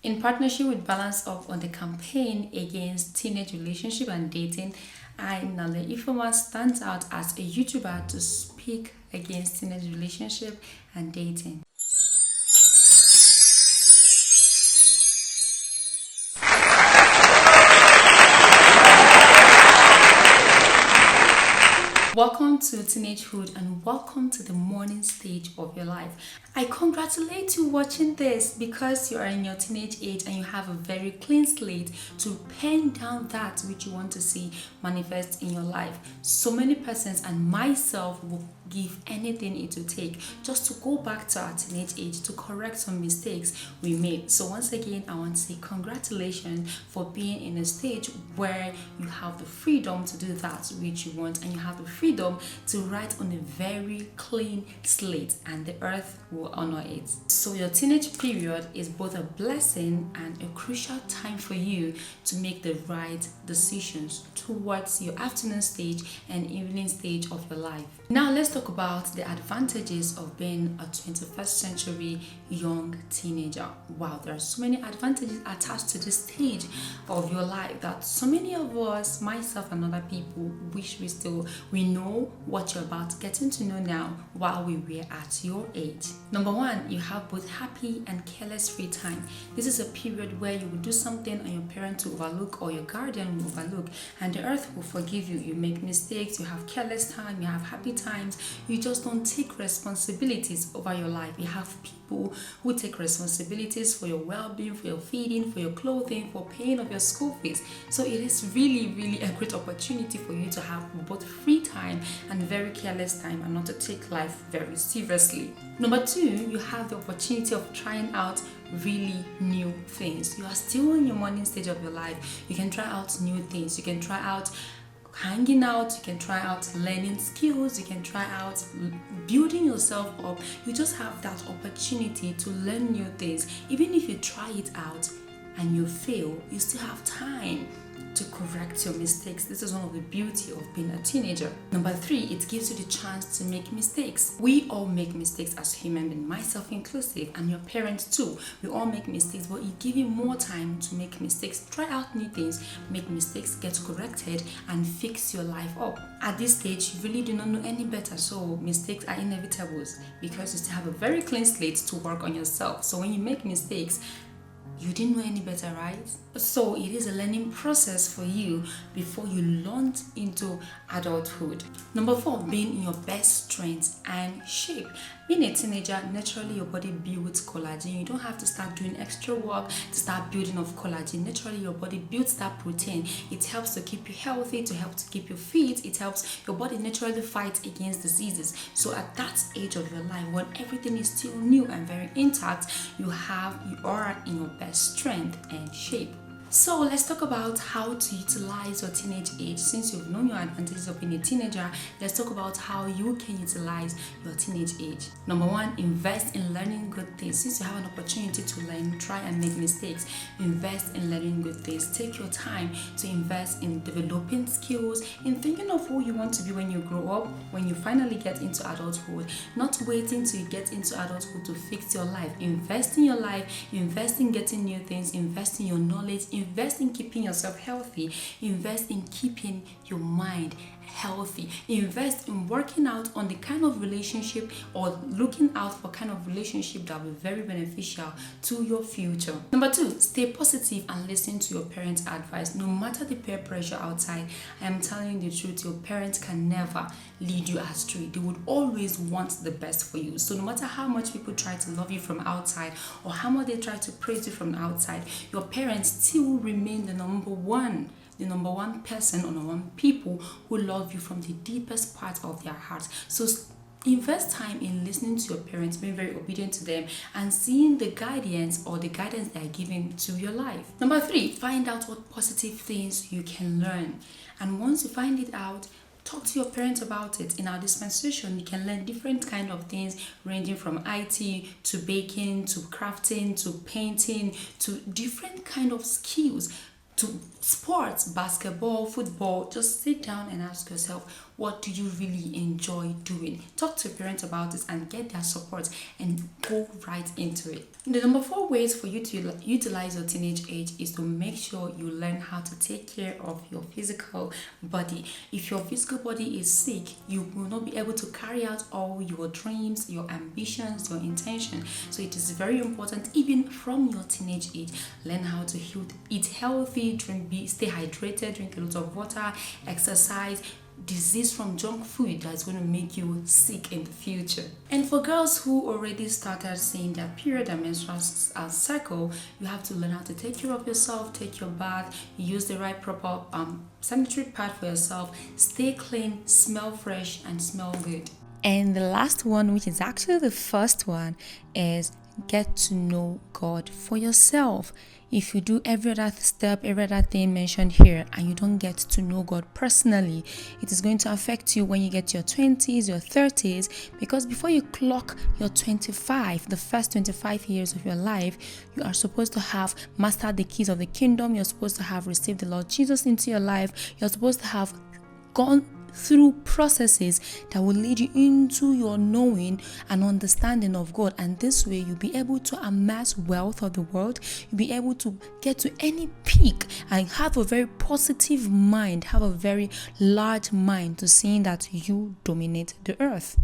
In partnership with Balance Up on the campaign against teenage relationship and dating, Nnalue Ifeoma stands out as a YouTuber to speak against teenage relationship and dating. Welcome to teenagehood and welcome to the morning stage of your life. I congratulate you watching this because you are in your teenage age and you have a very clean slate to pen down that which you want to see manifest in your life. So many persons and myself will give anything it will take just to go back to our teenage age to correct some mistakes we made. So once again, I want to say congratulations for being in a stage where you have the freedom to do that which you want and you have the freedom to write on a very clean slate, and the earth will honor it. So your teenage period is both a blessing and a crucial time for you to make the right decisions towards your afternoon stage and evening stage of your life. Now let's talk about the advantages of being a 21st century young teenager. Wow, there are so many advantages attached to this stage of your life that so many of us, myself and other people, wish we know what you're about getting to know now while we were at your age. Number one, you have both happy and careless free time. This is a period where you will do something and your parent will overlook or your guardian will overlook, and the earth will forgive you. You make mistakes, you have careless time, you have happy times, you just don't take responsibilities over your life. You have people who take responsibilities for your well-being, for your feeding, for your clothing, for paying of your school fees. So it is really a great opportunity for you to have both free time and very careless time and not to take life very seriously. Number two, you have the opportunity of trying out really new things. You are still in your morning stage of your life. You can try out new things. You can try out hanging out, you can try out learning skills, you can try out building yourself up. You just have that opportunity to learn new things. Even if you try it out and you fail, you still have time to correct your mistakes. This is one of the beauty of being a teenager. Number three, it gives you the chance to make mistakes. We all make mistakes as human beings, myself inclusive, and your parents too. We all make mistakes, but it gives you more time to make mistakes. Try out new things, make mistakes, get corrected, and fix your life up. At this stage, you really do not know any better, so mistakes are inevitable because you still have a very clean slate to work on yourself. So when you make mistakes, you didn't know any better, right? So it is a learning process for you before you launch into adulthood. Number four, being in your best strength and shape. Being a teenager, naturally your body builds collagen. You don't have to start doing extra work to start building of collagen. Naturally your body builds that protein. It helps to keep you healthy, to help to keep you fit. It helps your body naturally fight against diseases. So at that age of your life, when everything is still new and very intact, you are in your best strength and shape. So let's talk about how to utilize your teenage age. Since you've known your advantages of being a teenager, let's talk about how you can utilize your teenage age. Number one, invest in learning good things. Since you have an opportunity to learn, try and make mistakes, invest in learning good things. Take your time to invest in developing skills, in thinking of who you want to be when you grow up, when you finally get into adulthood, not waiting till you get into adulthood to fix your life. Invest in your life, invest in getting new things, invest in your knowledge, invest in keeping yourself healthy, invest in keeping your mind healthy, invest in working out on the kind of relationship or looking out for kind of relationship that will be very beneficial to your future. Number two, stay positive and listen to your parents' advice. No matter the peer pressure outside, I am telling you the truth, your parents can never lead you astray. They would always want the best for you. So no matter how much people try to love you from outside or how much they try to praise you from outside, your parents still remain the number one person or number one people who love you from the deepest part of their hearts. So invest time in listening to your parents, being very obedient to them, and seeing the guidance or the guidance they are giving to your life. Number three, find out what positive things you can learn. And once you find it out, talk to your parents about it. In our dispensation, you can learn different kind of things ranging from IT to baking to crafting to painting to different kind of skills to sports, basketball, football. Just sit down and ask yourself, what do you really enjoy doing? Talk to your parents about it and get their support and go right into it. The number 4 ways for you to utilize your teenage age is to make sure you learn how to take care of your physical body. If your physical body is sick, you will not be able to carry out all your dreams, your ambitions, your intention. So it is very important, even from your teenage age, learn how to eat healthy, stay hydrated, drink a lot of water, exercise. Disease from junk food that's going to make you sick in the future. And for girls who already started seeing their period and menstrual cycle, you have to learn how to take care of yourself, take your bath, use the right proper sanitary pad for yourself, stay clean, smell fresh, and smell good. And the last one, which is actually the first one, is get to know God for yourself. If you do every other step, every other thing mentioned here, and you don't get to know God personally, it is going to affect you when you get to your 20s, your 30s, because before you clock your 25, the first 25 years of your life, you are supposed to have mastered the keys of the kingdom. You're supposed to have received the Lord Jesus into your life. You're supposed to have gone through processes that will lead you into your knowing and understanding of God, and this way you'll be able to amass wealth of the world. You'll be able to get to any peak and have a very positive mind, have a very large mind to seeing that you dominate the earth.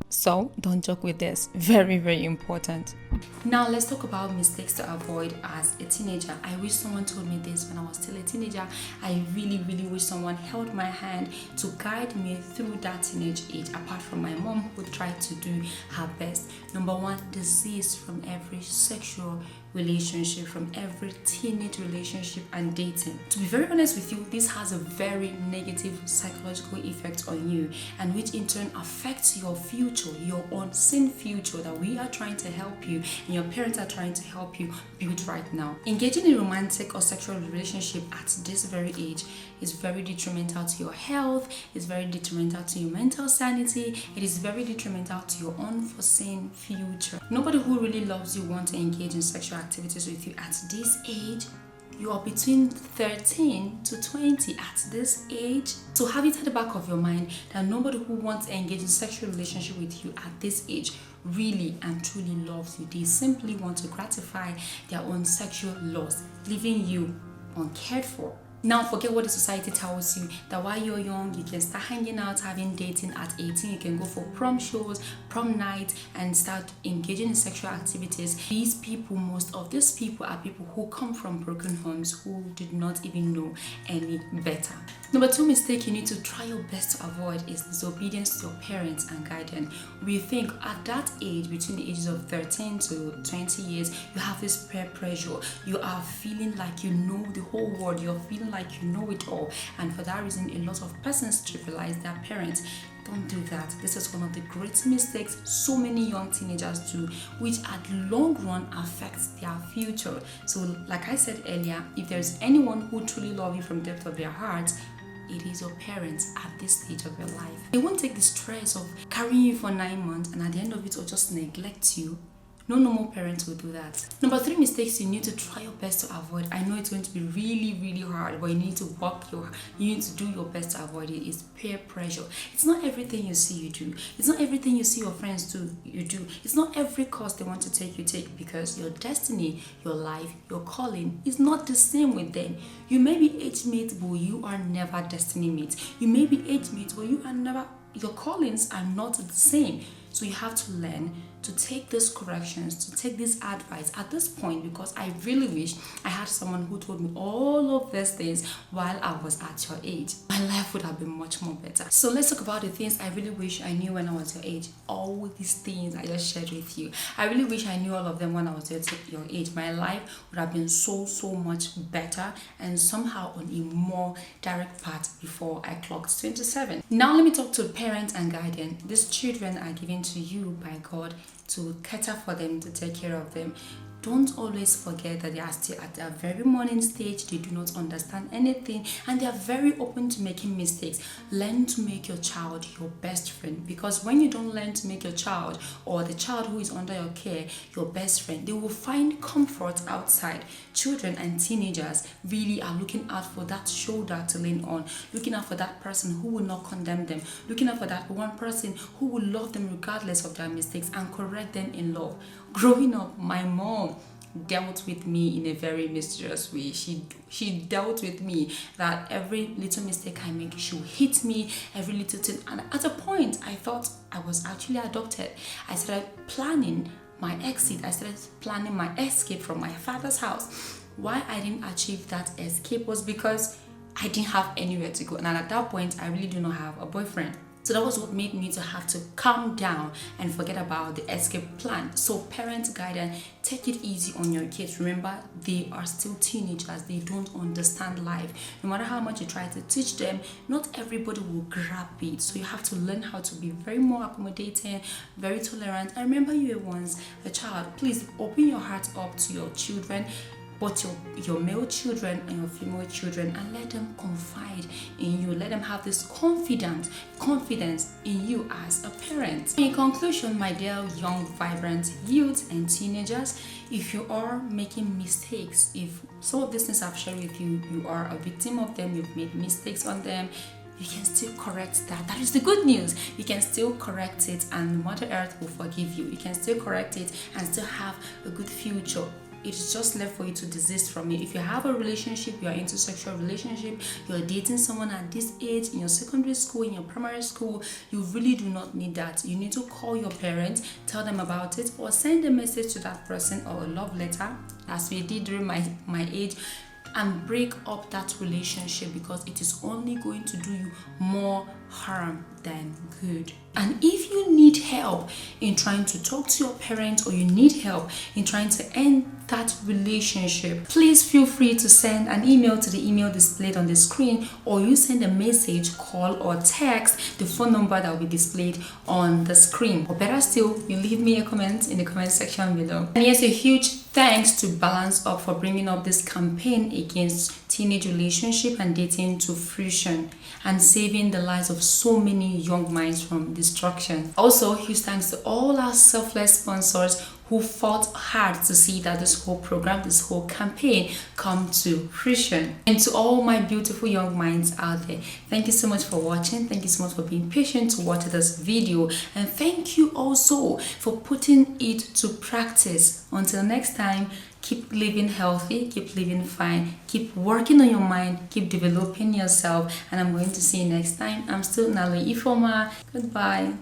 So don't joke with this. Very, very important. Now let's talk about mistakes to avoid as a teenager. I wish someone told me this when I was still a teenager. I really, really wish someone held my hand to guide me through that teenage age, apart from my mom, who tried to do her best. Number 1, disease from every sexual relationship, from every teenage relationship and dating. To be very honest with you, this has a very negative psychological effect on you, and which in turn affects your future, your unseen future that we are trying to help you and your parents are trying to help you build right now. Engaging in romantic or sexual relationship at this very age is very detrimental to your health, is very detrimental to your mental sanity, it is very detrimental to your unforeseen future. Nobody who really loves you wants to engage in sexual activities with you at this age. You are between 13 to 20 at this age. So have it at the back of your mind that nobody who wants to engage in sexual relationship with you at this age really and truly loves you. They simply want to gratify their own sexual lust, leaving you uncared for. Now forget what the society tells you, that while you're young, you can start hanging out, having dating at 18, you can go for prom shows, prom nights, and start engaging in sexual activities. These people, most of these people are people who come from broken homes, who did not even know any better. Number 2 mistake you need to try your best to avoid is disobedience to your parents and guardian. We think at that age, between the ages of 13 to 20 years, you have this peer pressure. You are feeling like you know the whole world. You're feeling like you know it all, and for that reason a lot of persons trivialize their parents. Don't do that. This is one of the great mistakes so many young teenagers do, which at long run affects their future. So like I said earlier, if there's anyone who truly loves you from the depth of their hearts, it is your parents at this stage of your life. They won't take the stress of carrying you for 9 months and at the end of it will just neglect you. No normal parents will do that. Number 3 mistakes you need to try your best to avoid. I know it's going to be really, really hard, but you need to you need to do your best to avoid it. Is peer pressure. It's not everything you see you do. It's not everything you see your friends do you do. It's not every course they want to take you take, because your destiny, your life, your calling is not the same with them. You may be age mates, but you are never destiny mates. You may be age mates, but your callings are not the same. So you have to learn to take these corrections, to take this advice at this point, because I really wish I had someone who told me all of these things while I was at your age. My life would have been much more better. So let's talk about the things I really wish I knew when I was your age. All these things I just shared with you, I really wish I knew all of them when I was your age. My life would have been so much better and somehow on a more direct path before I clocked 27. Now let me talk to parents and guardians. These children are given to you by God to cater for them, to take care of them. don't always forget that they are still at their very morning stage. They do not understand anything and they are very open to making mistakes. Learn to make your child your best friend, because when you don't learn to make your child or the child who is under your care your best friend, they will find comfort outside. Children and teenagers really are looking out for that shoulder to lean on, looking out for that person who will not condemn them, looking out for that one person who will love them regardless of their mistakes and correct them in love. Growing up, my mom dealt with me in a very mysterious way. She dealt with me that every little mistake I make, she will hit me, every little thing. And at a point, I thought I was actually adopted. I started planning my exit. I started planning my escape from my father's house. Why I didn't achieve that escape was because I didn't have anywhere to go. And at that point, I really do not have a boyfriend. So that was what made me to have to calm down and forget about the escape plan. So parents, guidance, take it easy on your kids. Remember, they are still teenagers. They don't understand life. No matter how much you try to teach them, not everybody will grab it. So you have to learn how to be very more accommodating, very tolerant. I remember you were once a child. Please open your heart up to your children, both your male children and your female children, and let them confide in you. Let them have this confidence in you as a parent. In conclusion, my dear young, vibrant youth and teenagers, if you are making mistakes, if some of these things I've shared with you, you are a victim of them, you've made mistakes on them, you can still correct that. That is the good news. You can still correct it and Mother Earth will forgive you. You can still correct it and still have a good future. It's just left for you to desist from it. If you have a relationship, you are into sexual relationship, you're dating someone at this age, in your secondary school, in your primary school, you really do not need that. You need to call your parents, tell them about it, or send a message to that person or a love letter, as we did during my age, and break up that relationship, because it is only going to do you more harm than good. And if you need help in trying to talk to your parents, or you need help in trying to end that relationship, please feel free to send an email to the email displayed on the screen, or you send a message, call, or text the phone number that will be displayed on the screen. Or better still, you leave me a comment in the comment section below. And yes, a huge thanks to Balance Up for bringing up this campaign against teenage relationship and dating to fruition and saving the lives of so many young minds from destruction. Also, huge thanks to all our selfless sponsors who fought hard to see that this whole program, this whole campaign come to fruition. And to all my beautiful young minds out there, thank you so much for watching. Thank you so much for being patient to watch this video. And thank you also for putting it to practice. Until next time, keep living healthy, keep living fine, keep working on your mind, keep developing yourself. And I'm going to see you next time. I'm still Nnalue Ifeoma. Goodbye.